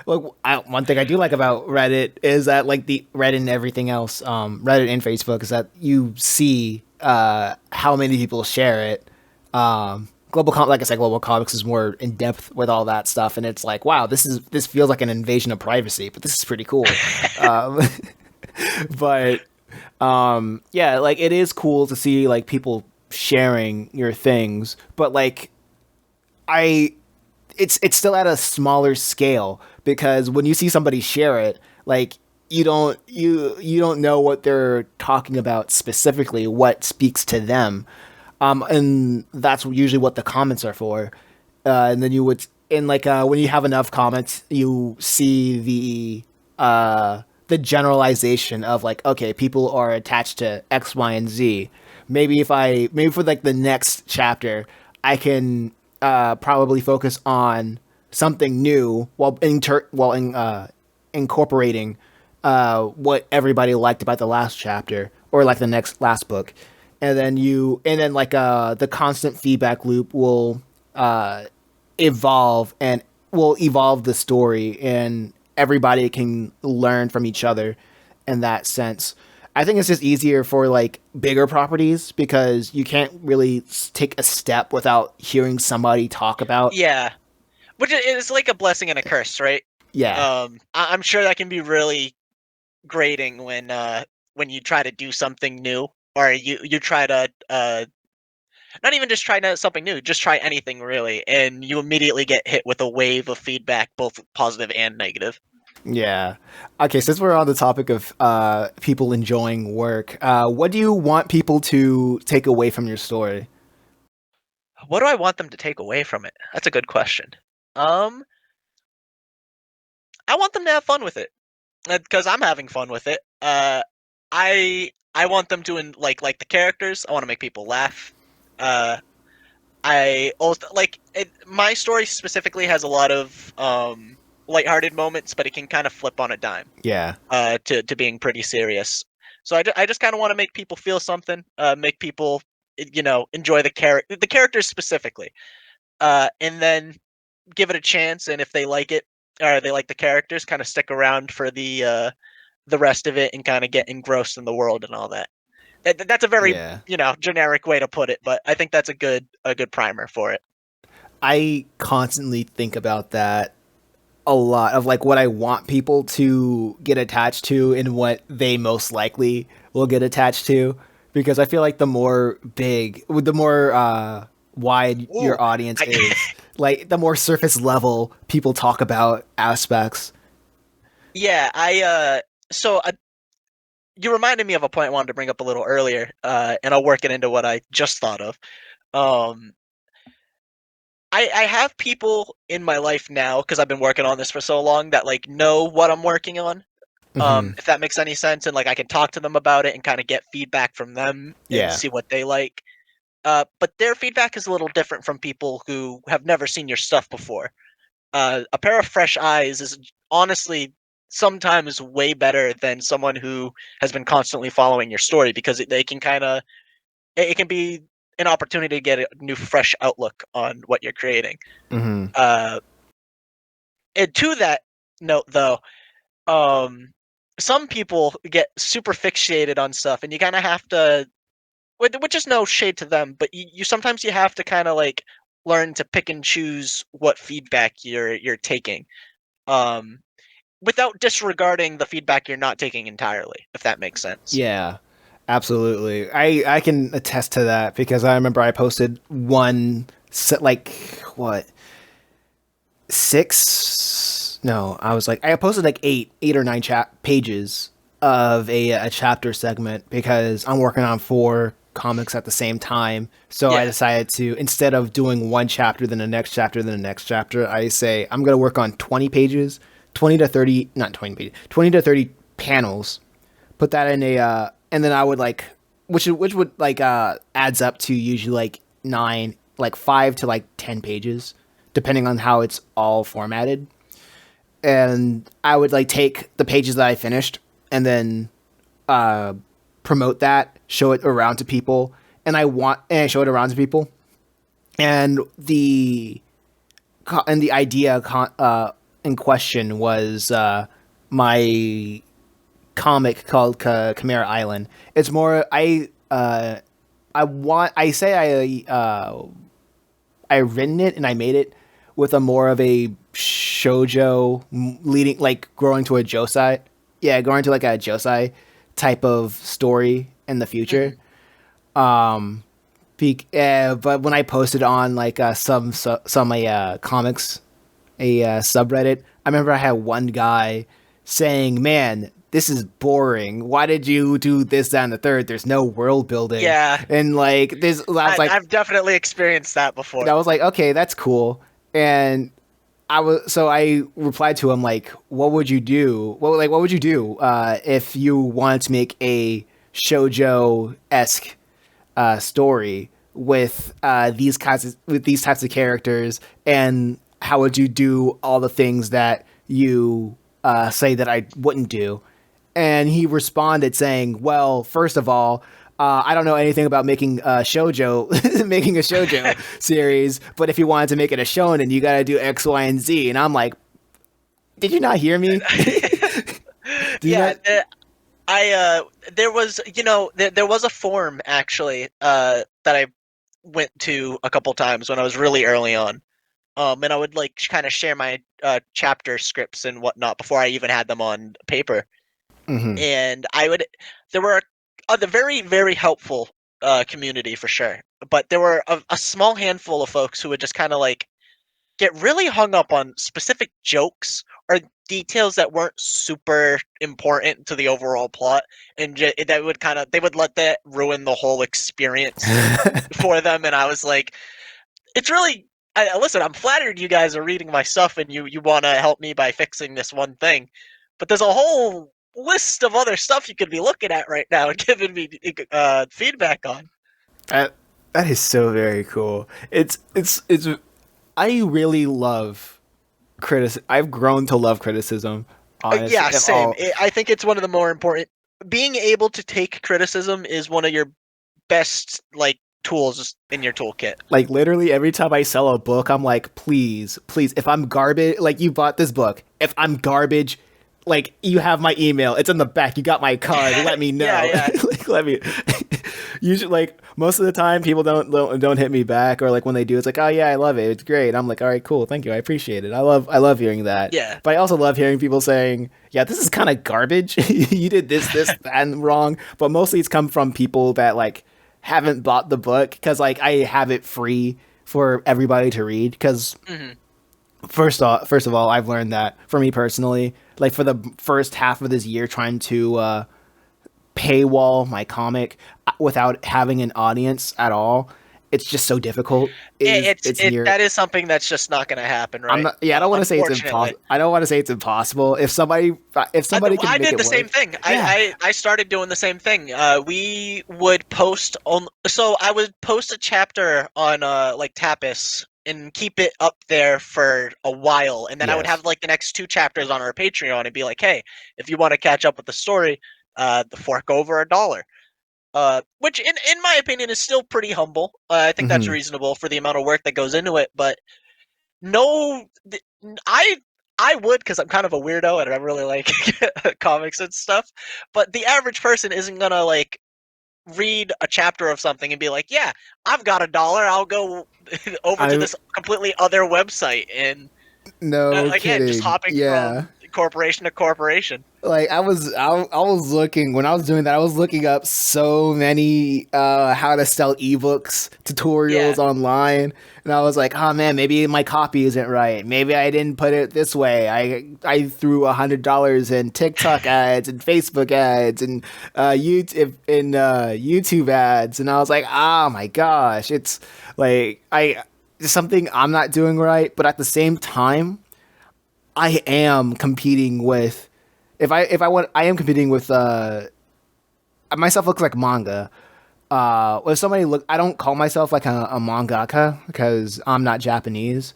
one thing I do like about Reddit is that like the Reddit and everything else, Reddit and Facebook is that you see how many people share it. Like I said, Global Comics is more in depth with all that stuff, and it's like, wow, this feels like an invasion of privacy, but this is pretty cool. Um, but yeah, like it is cool to see like people sharing your things, but like I it's still at a smaller scale because when you see somebody share it, like you don't know what they're talking about specifically, what speaks to them. And that's usually what the comments are for. And then you would and like when you have enough comments, you see the generalization of like, okay, people are attached to X, Y, and Z. Maybe for like the next chapter, I can probably focus on something new incorporating what everybody liked about the last chapter or like the next last book, and then like the constant feedback loop evolve and will evolve the story and everybody can learn from each other in that sense. I think it's just easier for like bigger properties because you can't really take a step without hearing somebody talk about. Yeah, which is like a blessing and a curse, right? Yeah, I'm sure that can be really grating when you try to do something new, or you try to not even just try something new, just try anything really, and you immediately get hit with a wave of feedback, both positive and negative. yeah. Okay, since we're on the topic of people enjoying work, what do you want people to take away from your story? What do I want them to take away from it? That's a good question. Um, I want them to have fun with it because I'm having fun with it. I want them to like the characters. I want to make people laugh. Uh, I also like it, my story specifically has a lot of lighthearted moments, but it can kind of flip on a dime Yeah. to being pretty serious. So I just kind of want to make people feel something, make people enjoy the characters specifically, and then give it a chance. And if they like it or they like the characters, kind of stick around for the rest of it and kind of get engrossed in the world and all that. That's a very Yeah. generic way to put it, but I think that's a good primer for it. I constantly think about that a lot of like what I want people to get attached to and what they most likely will get attached to because I feel like the more wide Ooh, your audience I is, like the more surface level people talk about aspects. yeah, so you reminded me of a point I wanted to bring up a little earlier, and I'll work it into what I just thought of. Um, I have people in my life now because I've been working on this for so long that like know what I'm working on. Hmm. If that makes any sense, and like I can talk to them about it and kind of get feedback from them and Yeah. see what they like. But their feedback is a little different from people who have never seen your stuff before. A pair of fresh eyes is honestly sometimes way better than someone who has been constantly following your story because they can kind of it can be an opportunity to get a new fresh outlook on what you're creating. Hmm. Uh, and to that note, though, um, some people get super fixated on stuff, and you kind of have to, which is no shade to them, but you sometimes you have to kind of like learn to pick and choose what feedback you're taking. Um, without disregarding the feedback you're not taking entirely, if that makes sense. Yeah. Absolutely. I can attest to that because I remember I posted one set like what six no I was like I posted like eight or nine pages of a chapter segment because I'm working on four comics at the same time, so I Yeah. decided to, instead of doing one chapter then the next chapter then the next chapter, I say I'm going to work on 20 pages, 20 to 30, not 20 pages, 20 to 30 panels, put that in a and then I would like which would like adds up to usually like 5 to like 10 pages depending on how it's all formatted. And I would like take the pages that I finished and then promote that, show it around to people, and show it around to people. And the idea in question was my comic called Chimera Island. It's more I written it and I made it with a more of a shojo leading, like growing to a josei. Yeah, going to like a josei type of story in the future. Hmm. But when I posted on like some comics subreddit, I remember I had one guy saying, "Man, this is boring. Why did you do this, that, and the third? There's no world building." Yeah, And like this, I've definitely experienced that before. I was like, okay, that's cool. And I replied to him like, what would you do? What would you do if you wanted to make a shojo esque story with these types of characters, and how would you do all the things that you say that I wouldn't do? And he responded saying, "Well, first of all, I don't know anything about making a shojo, making a shojo series. But if you wanted to make it a shonen, you got to do X, Y, and Z." And I'm like, "Did you not hear me? Do you Yeah, not?" I there was there was a forum actually that I went to a couple times when I was really early on. And I would like kind of share my chapter scripts and whatnot before I even had them on paper. Hmm. And there were the very very helpful community for sure, but there were a small handful of folks who would just kind of like get really hung up on specific jokes or details that weren't super important to the overall plot, and that would kind of they would let that ruin the whole experience for them. And I was like, it's really listen. I'm flattered you guys are reading my stuff and you want to help me by fixing this one thing, but there's a whole list of other stuff you could be looking at right now and giving me feedback on. That that is so very cool. It's. I really love criticism. I've grown to love criticism. Honestly, Yeah, of same. all I think it's one of the more important. Being able to take criticism is one of your best like tools in your toolkit. like literally every time I sell a book, I'm like, please, please, if I'm garbage, like you bought this book, if I'm garbage, like you have my email, it's in the back, you got my card, let me Yeah, know. yeah, Like let me. Usually, like most of the time, people don't hit me back, or like when they do, it's like, oh yeah, I love it, it's great. I'm like, all right, cool, thank you, I appreciate it. I love hearing that. yeah. But I also love hearing people saying, yeah, this is kind of garbage. You did this, that, and wrong. But mostly it's come from people that like haven't bought the book because like I have it free for everybody to read. Because Hmm. first of all, I've learned that for me personally, like for the first half of this year, trying to paywall my comic without having an audience at all, it's just so difficult. It's near. That is something that's just not going to happen, I'm right? not. Yeah, I don't want to say it's Unfortunately. impossible. I don't want to say it's impossible. If somebody can I make did it the same work, thing. yeah. I started doing the same thing. We would post on, so I would post a chapter on like Tapas and keep it up there for a while, and then I would Yes. have like the next two chapters on our Patreon and be like, hey, if you want to catch up with the story, fork over $1. Which in my opinion is still pretty humble. I think that's Hmm. reasonable for the amount of work that goes into it, but no, I I would because I'm kind of a weirdo and I really like comics and stuff. But the average person isn't gonna like read a chapter of something and be like, "Yeah, I've got $1. I'll go over to I this completely other website." And no again, just kidding. hopping Yeah. from corporation to corporation. Like I was looking when I was doing that, I was looking up so many how to sell ebooks Yeah, tutorials online, and I was like, oh man, maybe my copy isn't right, maybe I didn't put it this way. I threw $100 in TikTok ads and Facebook ads and YouTube ads, and I was like, oh my gosh, it's like it's something I'm not doing right. But at the same time, I am competing with if I want I am competing with myself looks like manga. If somebody look I don't call myself like a mangaka because I'm not Japanese.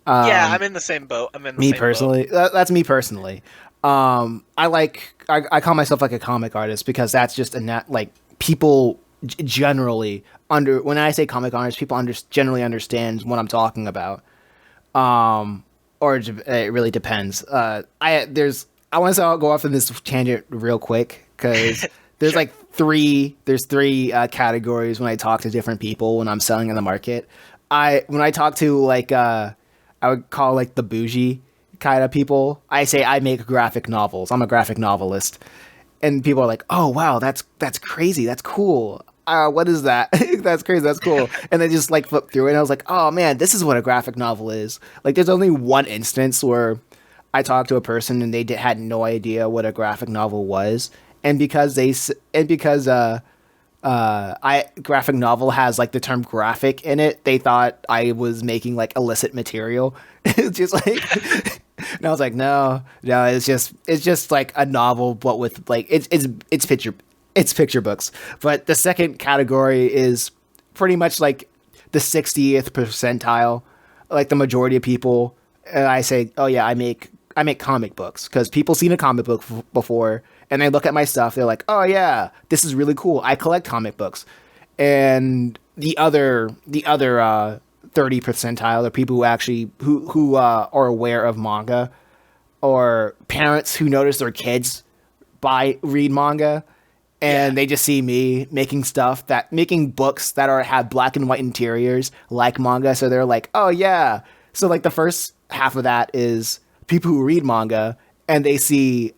Yeah, I'm in the same boat. I'm in the Me same boat. personally, that's me personally. I call myself like a comic artist because that's just like people generally under when I say comic artist, people generally understand what I'm talking about. Or it really depends. I want to go off on this tangent real quick because Sure. there's three categories when I talk to different people when I'm selling in the market. When I talk to I would call like the bougie kind of people. I say I make graphic novels. I'm a graphic novelist, and people are like, "Oh wow, that's crazy. That's cool. What is that? That's crazy. That's cool." And they just like flip through it. And I was like, "Oh man, this is what a graphic novel is." Like, there's only one instance where I talked to a person and they had no idea what a graphic novel was, and because I graphic novel has like the term graphic in it, they thought I was making like illicit material. It's just like and I was like, no, it's just like a novel, but with like it's picture books. But the second category is pretty much like the 60th percentile, like the majority of people. And I say, oh yeah, I make comic books because people seen a comic book before and they look at my stuff. They're like, oh yeah, this is really cool. I collect comic books. And the other 30 percentile are people who actually are aware of manga or parents who notice their kids read manga Yeah. and they just see me making books that are have black and white interiors like manga, so they're like, oh yeah. So like the first half of that is people who read manga and they see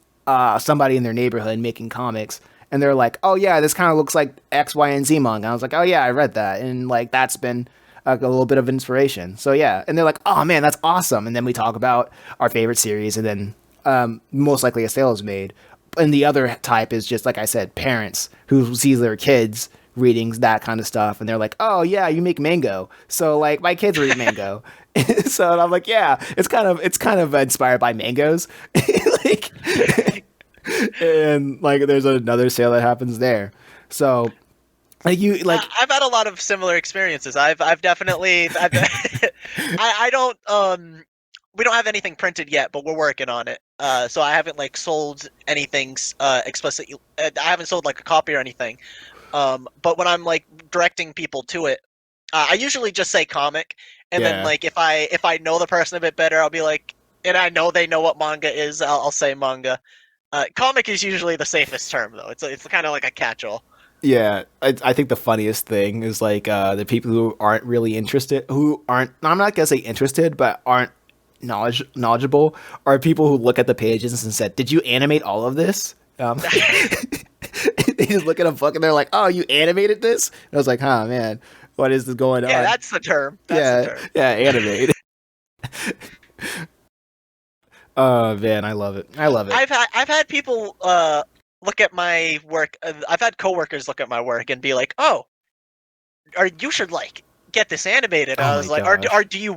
somebody in their neighborhood making comics and they're like, oh yeah, this kind of looks like X, Y, and Z manga. I was like, oh yeah, I read that, and like that's been a little bit of inspiration. So yeah, and they're like, oh man, that's awesome. And then we talk about our favorite series, and then most likely a sale is made. And the other type is just like I said, parents who see their kids reading that kind of stuff, and they're like, "Oh yeah, you make mango." So like my kids read mango, so I'm like, yeah, it's kind of inspired by mangoes, like, and like there's another sale that happens there. So like you like I've had a lot of similar experiences. I've definitely I don't we don't have anything printed yet, but we're working on it. So I haven't like sold anything explicitly. I haven't sold like a copy or anything. But when I'm like directing people to it, I usually just say comic, and then yeah. like if I know the person a bit better, I'll be like, and I know they know what manga is, I'll say manga. Comic is usually the safest term though. It's kind of like a catch-all. Yeah, I think the funniest thing is like the people who aren't really interested, who aren't, I'm not gonna say interested, but aren't knowledgeable, are people who look at the pages and said, "Did you animate all of this?" They just look at a book and they're like, "Oh, you animated this?" And I was like, "Huh, man, what is this going Yeah, on?" that's the term. That's the Yeah, term. yeah, animate. Oh man, I love it. I love it. I've had people look at my work. I've had coworkers look at my work and be like, "Oh, or you should like get this animated." Oh I my was like, "Or gosh. do you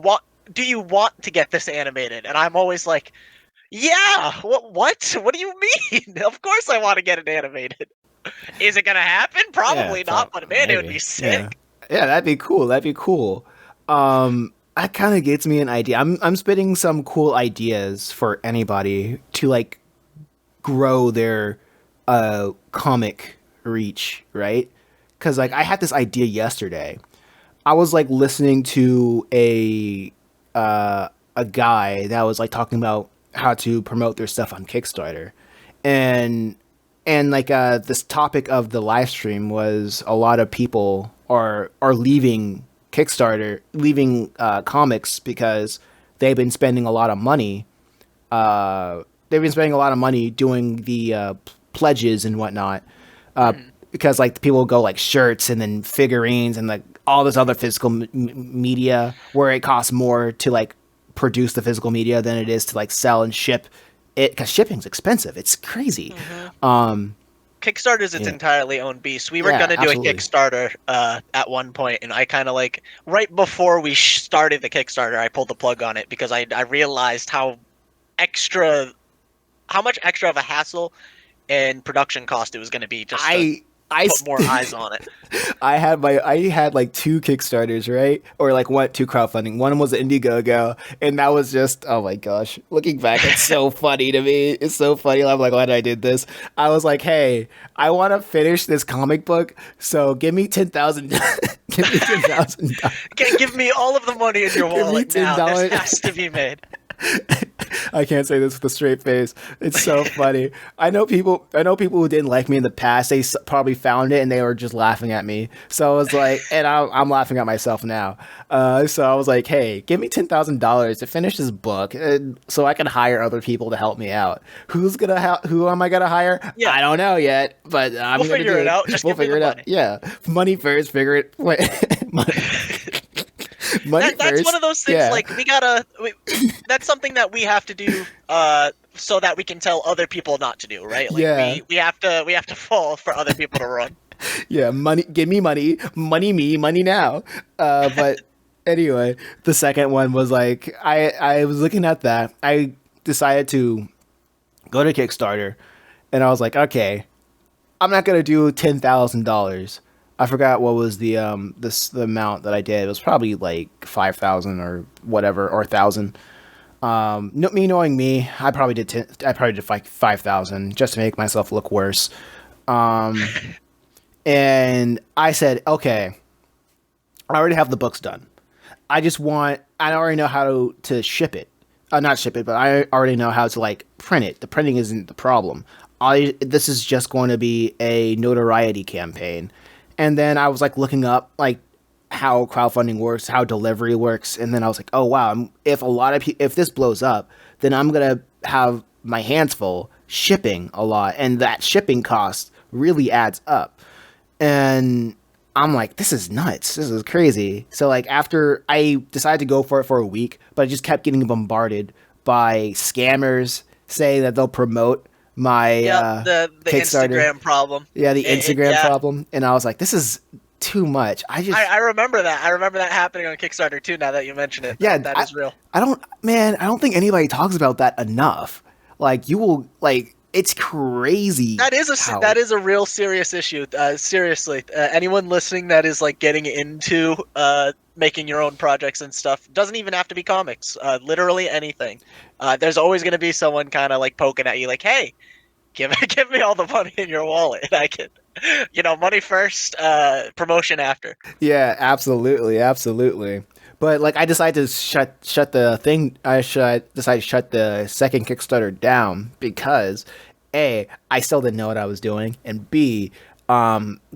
want to get this animated?" And I'm always like, "Yeah. What do you mean? Of course I want to get it animated. Is it gonna happen? Yeah, Probably not, but man, it would be maybe. Yeah. sick." Yeah, that'd be cool. That'd be cool. That kind of gets me an idea. I'm spitting some cool ideas for anybody to like grow their comic reach, right? Cuz like I Mhm. had this idea yesterday. I was like listening to a guy that was like talking about how to promote their stuff on Kickstarter. And like this topic of the live stream was a lot of people are leaving Kickstarter, leaving comics because they've been spending a lot of money. They've been spending a lot of money doing the pledges and whatnot. Mhm. Because like people go like shirts and then figurines and like all this other physical media where it costs more to like produce the physical media than it is to like sell and ship it because shipping's expensive. It's crazy. Mhm. Um, Kickstarter's its yeah, entirely own beast. We were yeah, gonna do a absolutely. Kickstarter at one point, and I kind of like right before we started the Kickstarter, I pulled the plug on it because I realized extra how much extra of a hassle and production cost it was going to be just to I I put more st- eyes on it. I had like two Kickstarters, right? Or like two crowdfunding. One was Indiegogo, and that was just, oh my gosh. Looking back, it's so funny to me. It's so funny. I'm like, why did I did this? I was like, hey, I want to finish this comic book, so give me 10,000. Give me $10,000. Give me all of the money in your Give me wallet ten now. This dollars. has to be made. I can't say this with a straight face. It's so funny. I know people. I know people who didn't like me in the past. They probably found it and they were just laughing at me. So I was like, and I'm laughing at myself now. So I was like, hey, give me $10,000 to finish this book, so I can hire other people to help me out. Who am I gonna hire? Yeah, I don't know yet, but I'm we'll gonna figure do it it. out. Just We'll give me figure the it out. money. Yeah, money first. Figure it. Wait, money, money That's one first. of those things. Yeah, Like that's something that we have to do. So that we can tell other people not to do. Right. Like yeah. we have to fall for other people to run. Yeah, money. Give me money, money me, money now. But anyway, the second one was like I was looking at that. I decided to go to Kickstarter, and I was like, okay, I'm not gonna do $10,000. I forgot what was the amount that I did. It was probably like 5,000 or whatever, or 1,000. No, me knowing me, I probably did like 5,000 just to make myself look worse. And I said, okay, I already have the books done. I already know how to ship it. Not ship it, but I already know how to like print it. The printing isn't the problem. This is just going to be a notoriety campaign. And then I was like looking up like how crowdfunding works, how delivery works, and then I was like, oh wow, if this blows up, then I'm gonna have my hands full shipping a lot, and that shipping cost really adds up. And I'm like, this is nuts. This is crazy. So like after I decided to go for it for a week, but I just kept getting bombarded by scammers saying that they'll promote my Yep. The Kickstarter. Instagram problem. Yeah, the Instagram Yeah. problem. And I was like, this is too much. I remember that. I remember that happening on Kickstarter too. Now that you mention it, Yeah, that is real. I don't, man, I don't think anybody talks about that enough. Like you will like, it's crazy That how, is a real serious issue. Seriously, anyone listening that is like getting into making your own projects and stuff doesn't even have to be comics. Literally anything. There's always going to be someone kind of like poking at you, like, "Hey, give me all the money in your wallet, and I can, money first, promotion after." yeah, absolutely, absolutely. But like, I decided to shut the thing. Decided to shut the second Kickstarter down because a I still didn't know what I was doing, and b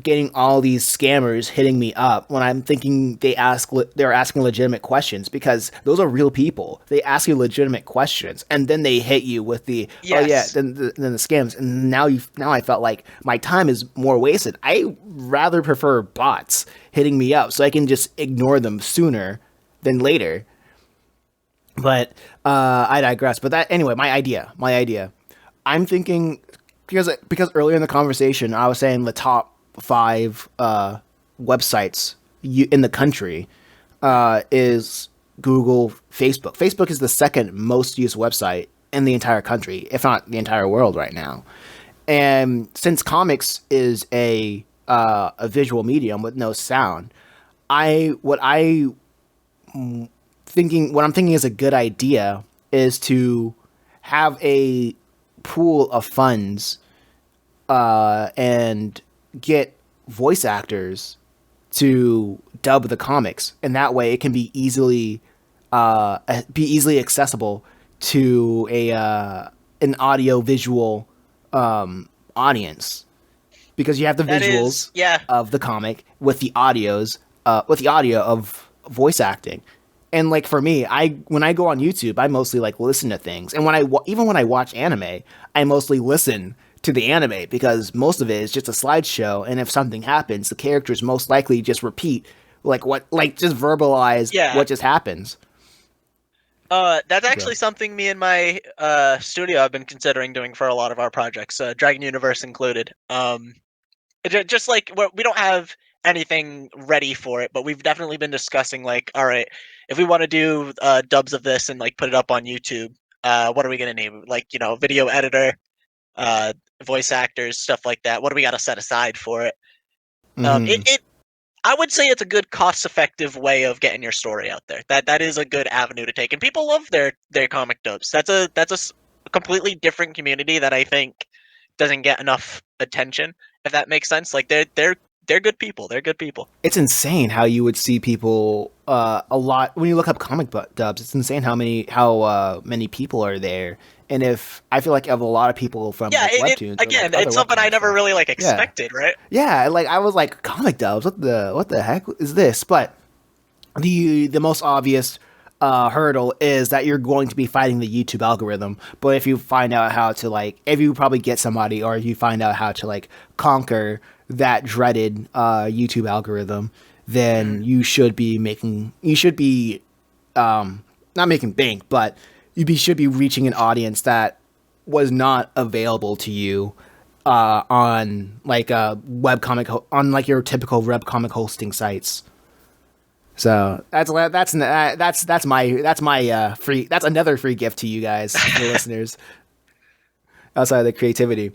getting all these scammers hitting me up when I'm thinking they're asking legitimate questions, because those are real people. They ask you legitimate questions, and then they hit you with the, oh yeah, Yes. then the scams, and now I felt like my time is more wasted. I rather prefer bots hitting me up so I can just ignore them sooner than later. But I digress. But that anyway, my idea. I'm thinking, because earlier in the conversation I was saying the top five websites in the country is Google, Facebook. Facebook is the second most used website in the entire country, if not the entire world right now. And since comics is a visual medium with no sound, I what I what I'm thinking is a good idea is to have a pool of funds and get voice actors to dub the comics, and that way it can be easily accessible to a an audio visual audience, because you have the That is, visuals yeah. of the comic with the audio of voice acting. And like for me, I when I go on YouTube, I mostly like listen to things. And even when I watch anime, I mostly listen to the anime, because most of it is just a slideshow, and if something happens, the characters most likely just repeat just verbalize Yeah. what just happens. That's So, actually something me and my studio have been considering doing for a lot of our projects, Dragon Universe included. Just like we don't have anything ready for it, but we've definitely been discussing like, all right, if we want to do dubs of this and like put it up on YouTube, what are we gonna name it? Like, video editor, voice actors, stuff like that. What do we got to set aside for it? Hmm. It I would say it's a good cost-effective way of getting your story out there. That is a good avenue to take, and people love their comic dubs. That's a completely different community that I think doesn't get enough attention. If that makes sense, like they're good people. They're good people. It's insane how you would see people a lot when you look up dubs. It's insane how many people are there, and if I feel like of a lot of people from Yeah, like it webtoons or like again, other it's something I webcomic never stuff. really like Yeah, expected, right? yeah. Like I was like comic dubs. What the heck is this? But the most obvious hurdle is that you're going to be fighting the YouTube algorithm. But if you find out how to like, if you probably get somebody, or if you find out how to like conquer that dreaded YouTube algorithm, Mm, then you should be not making bank, but should be reaching an audience that was not available to you on like on like your typical webcomic hosting sites. So that's my free, that's another free gift to you guys, the listeners, outside of the creativity.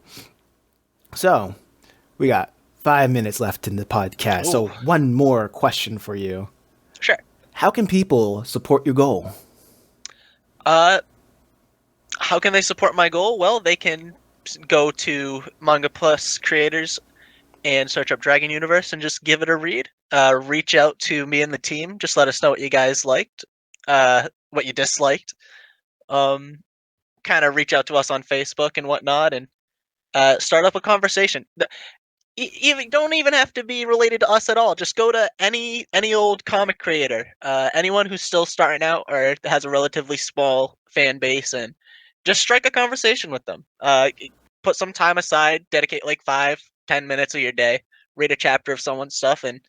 So we got 5 minutes left in the podcast. ooh, So one more question for you: sure. how can people support your goal? Uh, how can they support my goal? Well, they can go to Manga Plus creators and search up Dragon Universe and just give it a read. Reach out to me and the team. Just let us know what you guys liked, what you disliked. Um, kind of reach out to us on Facebook and whatnot, and start up a conversation. Even don't even have to be related to us at all. Just go to any old comic creator, anyone who's still starting out or has a relatively small fan base, and just strike a conversation with them. Put some time aside, dedicate like 5-10 minutes of your day, read a chapter of someone's stuff, and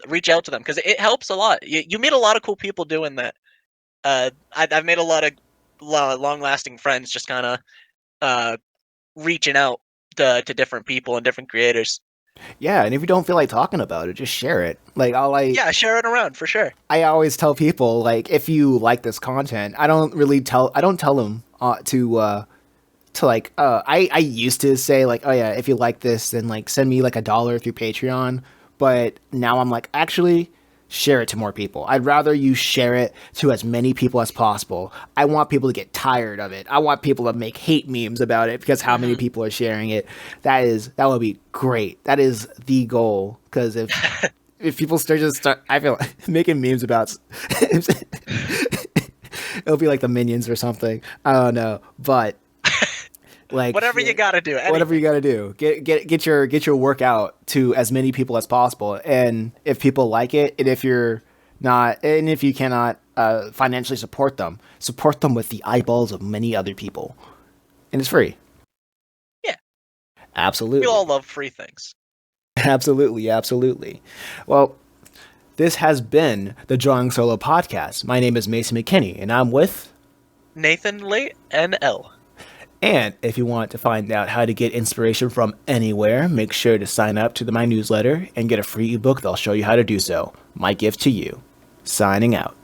reach out to them because it helps a lot. You meet a lot of cool people doing that. I've made a lot of long lasting friends just kind of uh, reaching out to different people and different creators. Yeah, and if you don't feel like talking about it, just share it. Like Yeah, share it around for sure. I always tell people, like, if you like this content, I don't tell them to like I used to say like, oh yeah, if you like this, then like send me like $1 through Patreon. But now I'm like, actually share it to more people. I'd rather you share it to as many people as possible. I want people to get tired of it. I want people to make hate memes about it because how many Hmm. people are sharing it. That would be great. That is the goal. Because if people start, I feel like making memes about it'll be like the minions or something. I don't know, but like Whatever you gotta do, whatever you anything. got to do, get your work out to as many people as possible. And if people like it, and if you cannot financially support them with the eyeballs of many other people, and it's free. Yeah, we Absolutely, all love free things. absolutely, absolutely. Well, this has been the Drawing Solo podcast. My name is Mason McKinney, and I'm with. Nathan Late NL. And if you want to find out how to get inspiration from anywhere, make sure to sign up to my newsletter and get a free ebook that'll show you how to do so. My gift to you. Signing out.